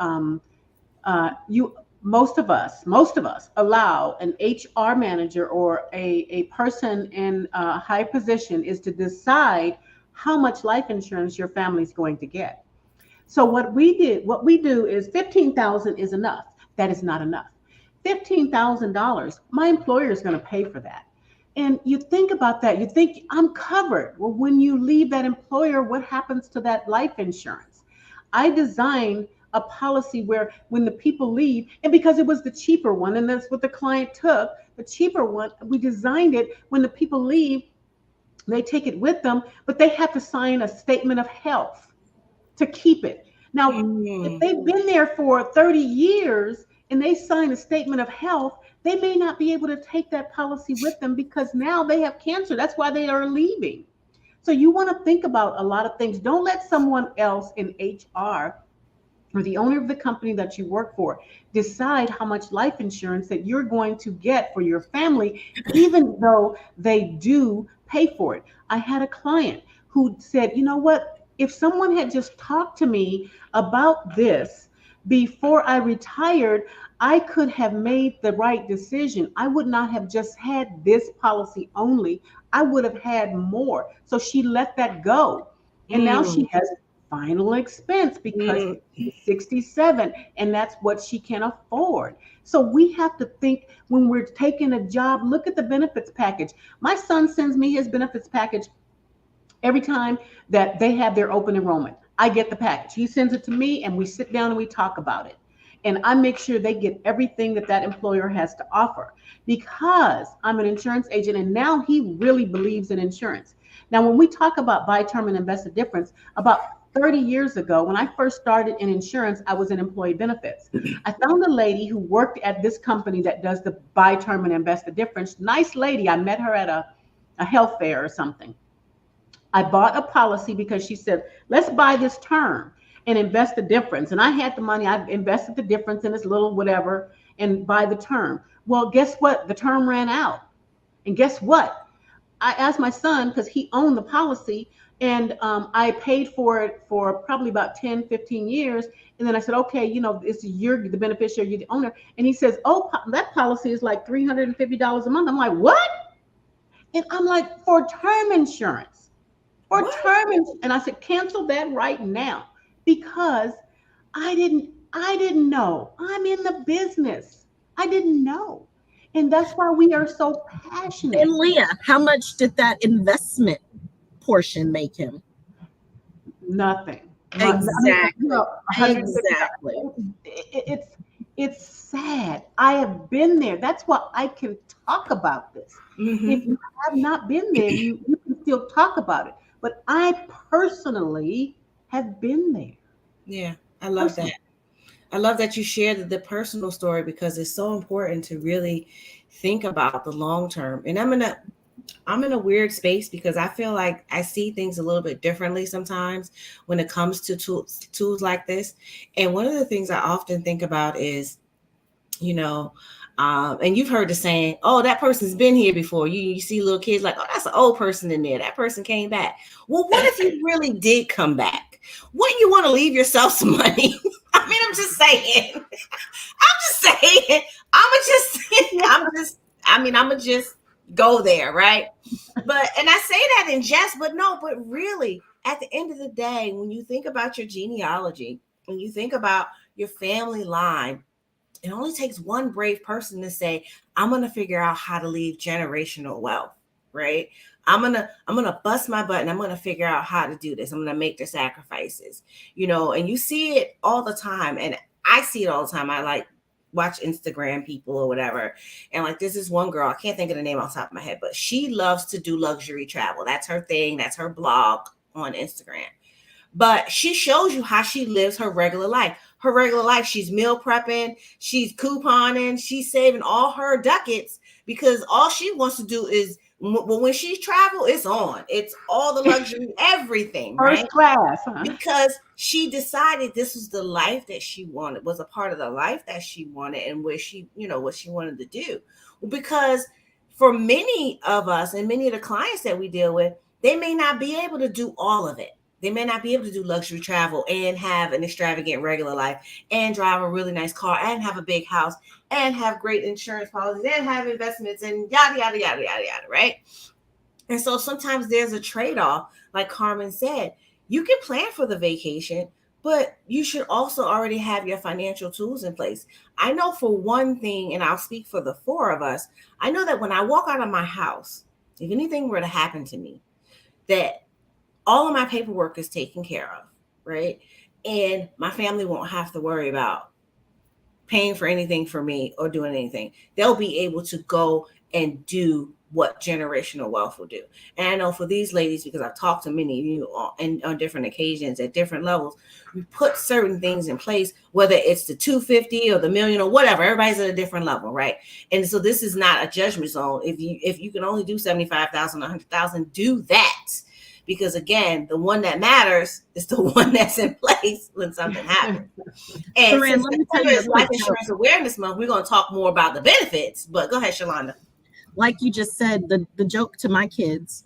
you most of us allow an HR manager or a person in a high position is to decide how much life insurance your family is going to get. So what we do is 15,000 is enough. That is not enough. $15,000, my employer is going to pay for that. And you think about that, you think I'm covered. Well, when you leave that employer, what happens to that life insurance? I designed a policy where when the people leave, and because it was the cheaper one, and that's what the client took, the cheaper one, we designed it when the people leave, they take it with them, but they have to sign a statement of health to keep it. Now, if they've been there for 30 years and they sign a statement of health, they may not be able to take that policy with them because now they have cancer. That's why they are leaving. So you want to think about a lot of things. Don't let someone else in HR or the owner of the company that you work for decide how much life insurance that you're going to get for your family, even though they do pay for it. I had a client who said, you know what? If someone had just talked to me about this before I retired, I could have made the right decision. I would not have just had this policy only. I would have had more. So she let that go. And now she has final expense because she's 67 and that's what she can afford. So we have to think when we're taking a job, look at the benefits package. My son sends me his benefits package every time that they have their open enrollment. I get the package. He sends it to me and we sit down and we talk about it. And I make sure they get everything that that employer has to offer because I'm an insurance agent and now he really believes in insurance. Now, when we talk about buy term and invest the difference, about 30 years ago, when I first started in insurance, I was in employee benefits. I found a lady who worked at this company that does the buy term and invest the difference. Nice lady. I met her at a health fair or something. I bought a policy because she said, let's buy this term and invest the difference. And I had the money, I invested the difference in this little whatever and buy the term. Well, guess what? The term ran out. And guess what? I asked my son, because he owned the policy, and I paid for it for probably about 10, 15 years. And then I said, okay, you know, you're the beneficiary, you're the owner. And he says, oh, that policy is like $350 a month. I'm like, what? And I'm like, for term insurance. And I said, cancel that right now because I didn't know. I'm in the business. I didn't know. And that's why we are so passionate. And Leah, how much did that investment portion make him? Nothing. Exactly. Exactly. It's sad. I have been there. That's why I can talk about this. If you have not been there, you can still talk about it. But I personally have been there. Yeah, I love that. I love that you shared the personal story because it's so important to really think about the long term. And I'm in a weird space because I feel like I see things a little bit differently sometimes when it comes to tools like this. And one of the things I often think about is, you know, and you've heard the saying, oh, that person's been here before. You see little kids like, oh, that's an old person in there. That person came back. Well, what if you really did come back? Wouldn't you want to leave yourself some money? I mean, I'm just saying. I'm gonna just go there, right? But and I say that in jest, but really, at the end of the day, when you think about your genealogy, when you think about your family line, it only takes one brave person to say, I'm gonna figure out how to leave generational wealth, right? I'm gonna bust my butt and I'm gonna figure out how to do this. I'm gonna make the sacrifices, you know, and you see it all the time. And I see it all the time. I like watch Instagram people or whatever. And like, this is one girl, I can't think of the name off the top of my head, but she loves to do luxury travel. That's her thing. That's her blog on Instagram. But she shows you how she lives her regular life. Her regular life, she's meal prepping, she's couponing, she's saving all her ducats because all she wants to do is But when she travel, it's on. It's all the luxury, everything, First right? class, huh? Because she decided this was the life that she wanted, was a part of the life that she wanted, and where she, what she wanted to do. Because for many of us and many of the clients that we deal with, they may not be able to do all of it. They may not be able to do luxury travel and have an extravagant regular life and drive a really nice car and have a big house and have great insurance policies and have investments and yada, yada, yada, yada, yada, right? And so sometimes there's a trade-off, like Carmen said. You can plan for the vacation, but you should also already have your financial tools in place. I know for one thing, and I'll speak for the four of us, I know that when I walk out of my house, if anything were to happen to me, that all of my paperwork is taken care of, right? And my family won't have to worry about paying for anything for me or doing anything. They'll be able to go and do what generational wealth will do. And I know for these ladies, because I've talked to many of you on different occasions at different levels, we put certain things in place, whether it's the 250 or the million or whatever. Everybody's at a different level, right? And so this is not a judgment zone. If you can only do 75,000, 100,000, do that. Because again, the one that matters is the one that's in place when something happens. And Corinne, since let me tell you it's Life Insurance Awareness Month, we're going to talk more about the benefits. But go ahead, Shalonda. like you just said, the joke to my kids,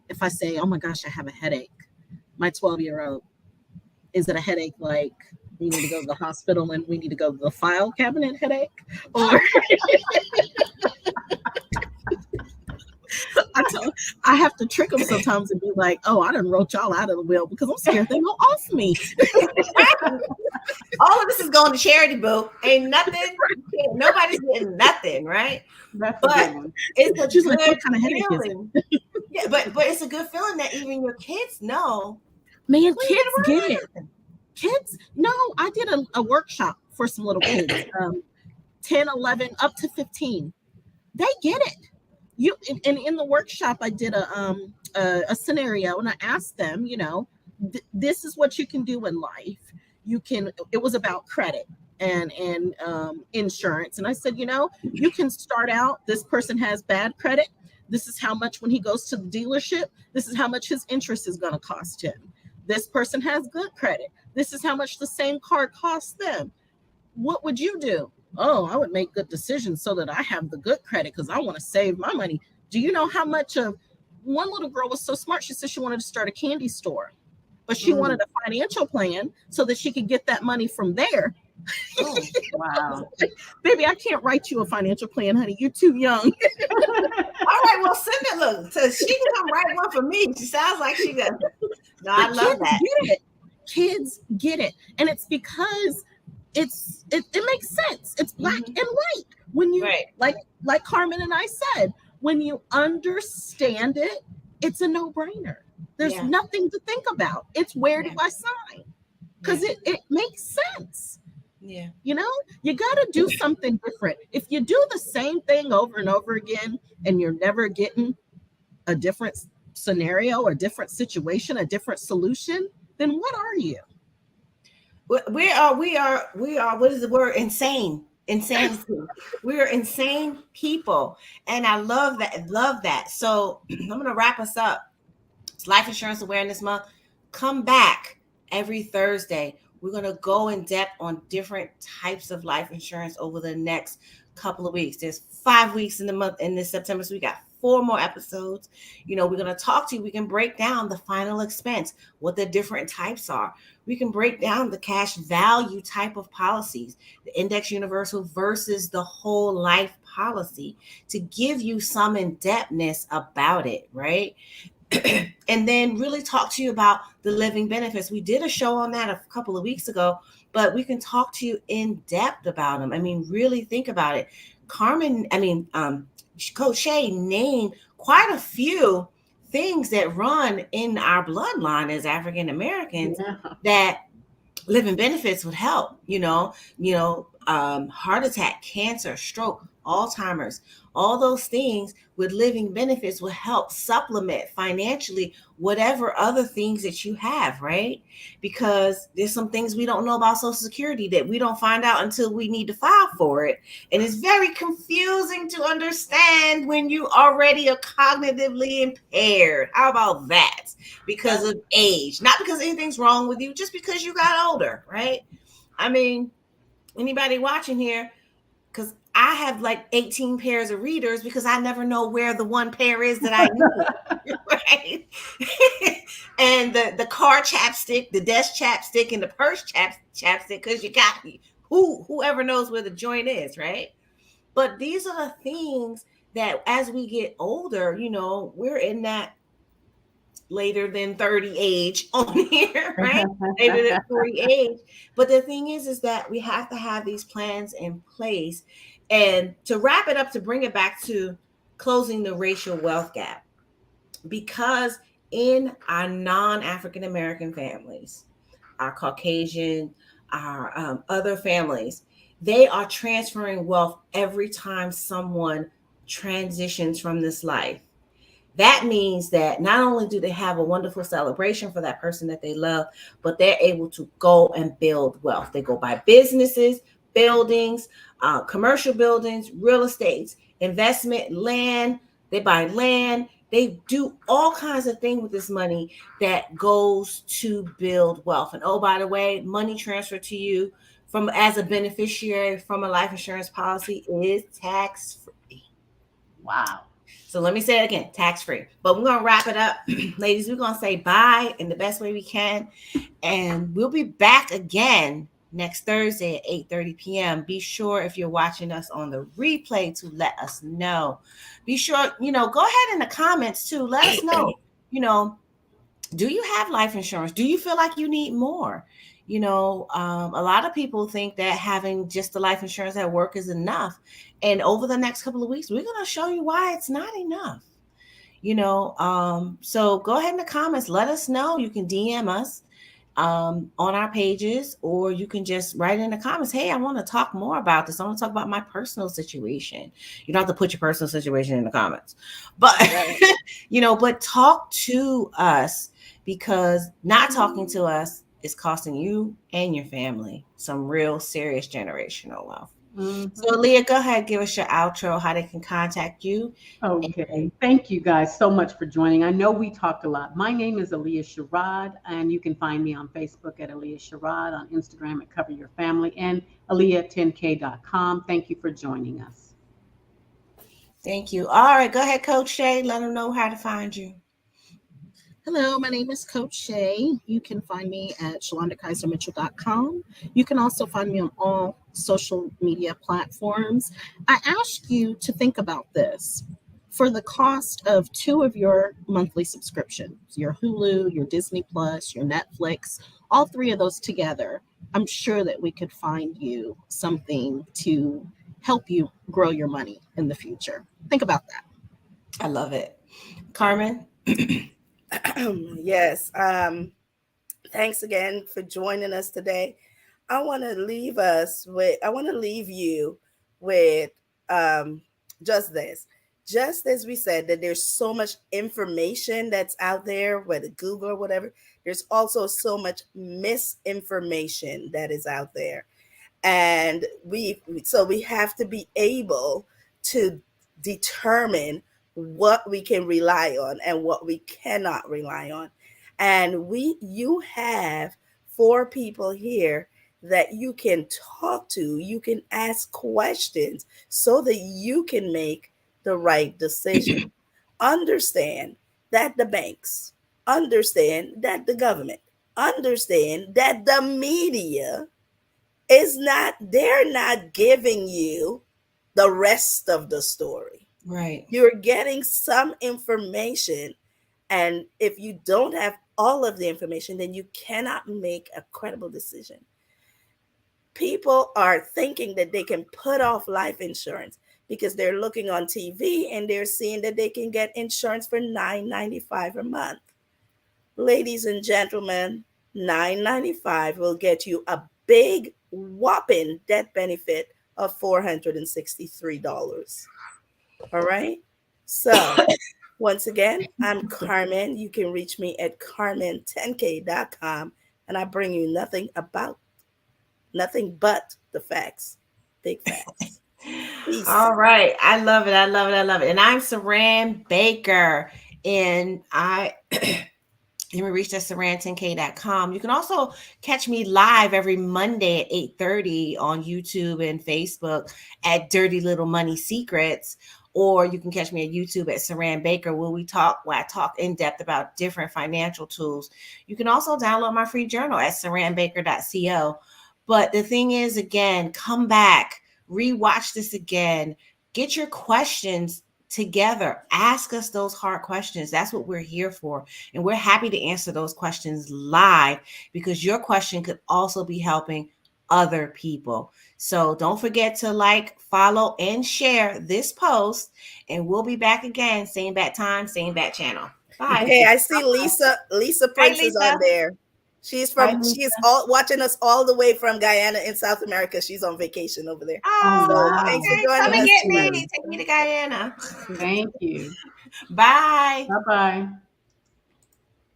if I say, oh my gosh, I have a headache, my 12-year-old, is it a headache like we need to go to the hospital and we need to go to the file cabinet headache? Or I have to trick them sometimes and be like, oh, I done wrote y'all out of the will because I'm scared they go off me. All of this is going to charity, boo. Ain't nothing. Nobody's getting nothing, right? That's but a good one. It's a She's good like, what kind of headache feeling. is it? Yeah, but it's a good feeling that even your kids know. Man, kids get it. Kids, no, I did a workshop for some little kids, 10, 11, up to 15. They get it. And in the workshop, I did a scenario, and I asked them, this is what you can do in life. It was about credit and insurance. And I said, you can start out, this person has bad credit. This is how much when he goes to the dealership, this is how much his interest is going to cost him. This person has good credit. This is how much the same car costs them. What would you do? Oh, I would make good decisions so that I have the good credit because I want to save my money. Do you know how much of one little girl was so smart? She said she wanted to start a candy store, but she wanted a financial plan so that she could get that money from there. Oh, wow. Baby, I can't write you a financial plan, honey. You're too young. All right, well, send it. Look, so she can come write one for me. She sounds like she does. No, I love that. Get it. Kids get it. And it's because it makes sense. It's black and white. When you like Carmen and I said, when you understand it, it's a no-brainer. There's nothing to think about. It's where do I sign? Because it makes sense. Yeah. You got to do something different. If you do the same thing over and over again and you're never getting a different scenario, a different situation, a different solution, then what are you? We are, what is the word? Insanity. We are insane people. And I love that. So I'm going to wrap us up. It's Life Insurance Awareness Month. Come back every Thursday. We're going to go in depth on different types of life insurance over the next couple of weeks. There's 5 weeks in the month in this September. So we got 4 more episodes. We're going to talk to you. We can break down the final expense, what the different types are. We can break down the cash value type of policies, the index universal versus the whole life policy, to give you some in-depthness about it, right? And then really talk to you about the living benefits. We did a show on that a couple of weeks ago, but we can talk to you in depth about them. I mean, really think about it. Coach Shay named quite a few things that run in our bloodline as African Americans that living benefits would help. heart attack, cancer, stroke, Alzheimer's, all those things with living benefits will help supplement financially whatever other things that you have, right? Because there's some things we don't know about Social Security that we don't find out until we need to file for it. And it's very confusing to understand when you already are cognitively impaired. How about that? Because of age, not because anything's wrong with you, just because you got older, right? I mean, anybody watching here, because I have like 18 pairs of readers because I never know where the one pair is that I need, right? And the car chapstick, the desk chapstick, and the purse chapstick, because you got whoever knows where the joint is, right? But these are the things that as we get older, we're in that later than 30 age on here, right? Later than 40 age. But the thing is that we have to have these plans in place. And to wrap it up, to bring it back to closing the racial wealth gap, because in our non-African American families, our Caucasian, our other families, they are transferring wealth every time someone transitions from this life. That means that not only do they have a wonderful celebration for that person that they love, but they're able to go and build wealth. They go buy businesses, buildings, commercial buildings, real estates, investment, land. They buy land. They do all kinds of things with this money that goes to build wealth. And oh, by the way, money transfer to you from as a beneficiary from a life insurance policy is tax free. Wow. So let me say it again, tax-free. But we're going to wrap it up. Ladies, we're going to say bye in the best way we can. And we'll be back again next Thursday at 8:30 p.m. Be sure, if you're watching us on the replay, to let us know. Be sure, go ahead in the comments too. Let us know, do you have life insurance? Do you feel like you need more? A lot of people think that having just the life insurance at work is enough. And over the next couple of weeks, we're going to show you why it's not enough. So go ahead in the comments. Let us know. You can DM us on our pages, or you can just write in the comments, hey, I want to talk more about this. I want to talk about my personal situation. You don't have to put your personal situation in the comments, but, but talk to us, because not talking to us is costing you and your family some real serious generational wealth. Mm-hmm. So, Leah, go ahead, give us your outro, how they can contact you. Okay. Thank you guys so much for joining. I know we talked a lot. My name is Aaliyah Sherrod, and you can find me on Facebook at Aaliyah Sherrod, on Instagram at Cover Your Family, and Aaliyah10k.com. Thank you for joining us. Thank you. All right, go ahead, Coach Shay. Let them know how to find you. Hello, my name is Coach Shay. You can find me at ShalondaKaiserMitchell.com. You can also find me on all social media platforms. I ask you to think about this. For the cost of 2 of your monthly subscriptions, your Hulu, your Disney Plus, your Netflix, all 3 of those together, I'm sure that we could find you something to help you grow your money in the future. Think about that. I love it. Carmen? Yes. Thanks again for joining us today. I want to leave you with just this. Just as we said that there's so much information that's out there, whether Google or whatever, there's also so much misinformation that is out there. And we have to be able to determine what we can rely on and what we cannot rely on. And you have 4 people here that you can talk to, you can ask questions so that you can make the right decision. Understand that the banks, understand that the government, understand that the media they're not giving you the rest of the story. Right. You're getting some information, and if you don't have all of the information, then you cannot make a credible decision. People are thinking that they can put off life insurance because they're looking on TV and they're seeing that they can get insurance for $9.95 a month. Ladies and gentlemen, $9.95 will get you a big whopping debt benefit of $463. All right. So once again, I'm Carmen. You can reach me at carmen10k.com, and I bring you nothing but the facts. Big facts. Peace. All right. I love it. I love it. I love it. And I'm Saran Baker. And you can reach us at saran10k.com. You can also catch me live every Monday at 8:30 on YouTube and Facebook at Dirty Little Money Secrets. Or you can catch me at YouTube at Saran Baker, where I talk in depth about different financial tools. You can also download my free journal at saranbaker.co. But the thing is, again, come back, rewatch this again, get your questions together, ask us those hard questions. That's what we're here for. And we're happy to answer those questions live, because your question could also be helping other people. So don't forget to like, follow, and share this post. And we'll be back again, same bat time, same bat channel. Bye. Hey, I see Lisa Hi, Prince is Lisa. on there. She's all watching us all the way from Guyana in South America. She's on vacation over there. Oh, wow. Thanks for okay. joining Come and us get tonight. me. Take me to Guyana. Thank you. Bye. Bye-bye.